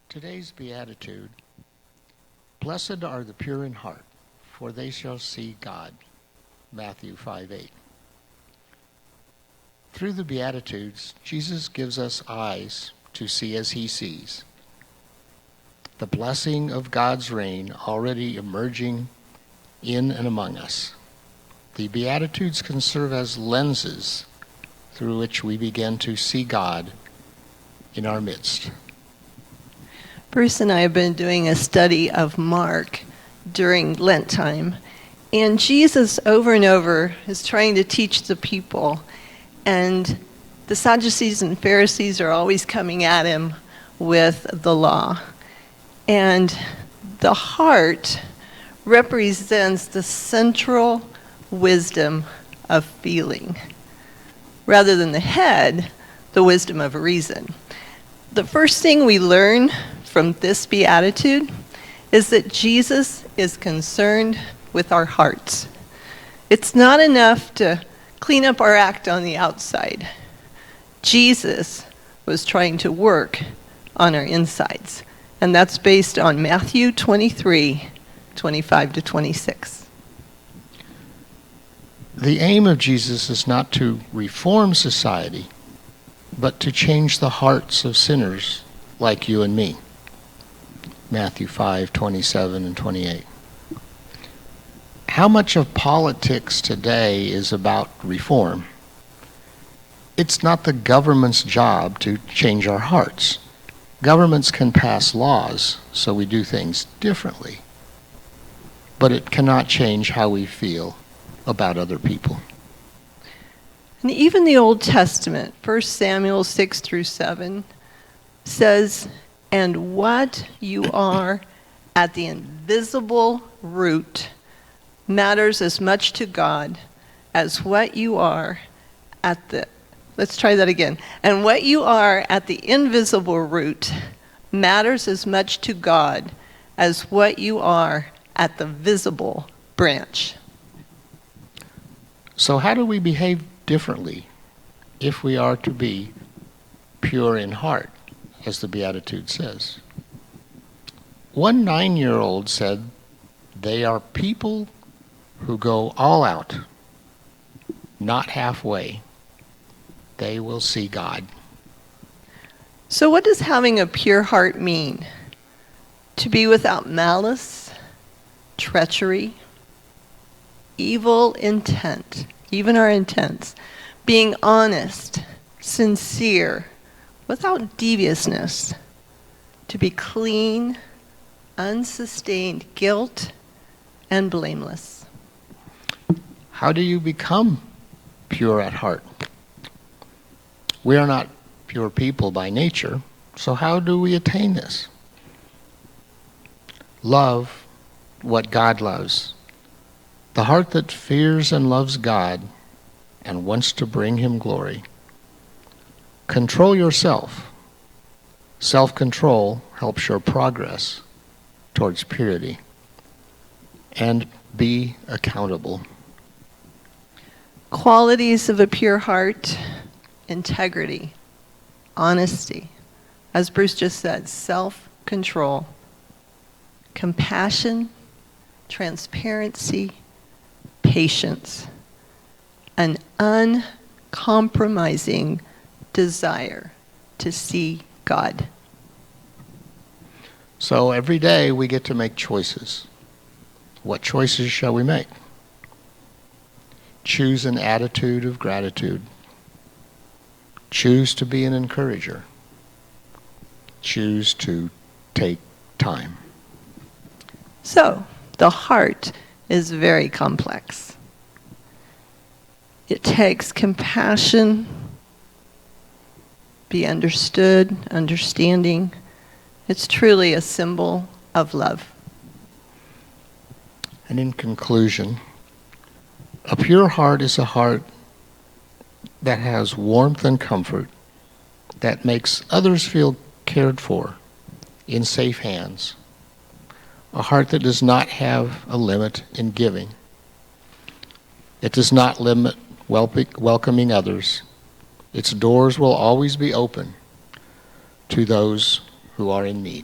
Today's Beatitude. Blessed are the pure in heart, for they shall see God. Matthew 5:8. Through the Beatitudes, Jesus gives us eyes to see as he sees. The blessing of God's reign already emerging in and among us. The Beatitudes can serve as lenses through which we begin to see God in our midst. Bruce and I have been doing a study of Mark during Lent time, and Jesus over and over is trying to teach the people, and the Sadducees and Pharisees are always coming at him with the law. And the heart represents the central wisdom of feeling, rather than the head, the wisdom of reason. The first thing we learn from this beatitude is that Jesus is concerned with our hearts. It's not enough to clean up our act on the outside. Jesus was trying to work on our insides, and that's based on Matthew 23:25-26. The aim of Jesus is not to reform society, but to change the hearts of sinners like you and me. Matthew 5:27 and 28. How much of politics today is about reform? It's not the government's job to change our hearts. Governments can pass laws so we do things differently, but it cannot change how we feel about other people. And even the Old Testament, 1 Samuel 6-7, says, "And what you are at the invisible root matters as much to God as what you are at the..." Let's try that again. "And what you are at the invisible root matters as much to God as what you are at the visible branch." So how do we behave differently if we are to be pure in heart, as the Beatitude says? One 9-year-old said, "They are people who go all out, not halfway. They will see God." So what does having a pure heart mean? To be without malice, treachery, evil intent, even our intents, being honest, sincere, without deviousness, to be clean, unsustained guilt, and blameless. How do you become pure at heart? We are not pure people by nature, so how do we attain this? Love what God loves. The heart that fears and loves God and wants to bring him glory. Control yourself. Self-control helps your progress towards purity. And be accountable. Qualities of a pure heart: integrity, honesty, as Bruce just said, self-control, compassion, transparency, patience, an uncompromising desire to see God. So every day we get to make choices. What choices shall we make? Choose an attitude of gratitude. Choose to be an encourager. Choose to take time. So, the heart is very complex. It takes compassion, be understood, understanding. It's truly a symbol of love. And in conclusion, a pure heart is a heart that has warmth and comfort, that makes others feel cared for, in safe hands. A heart that does not have a limit in giving. It does not limit welcoming others. Its doors will always be open to those who are in need.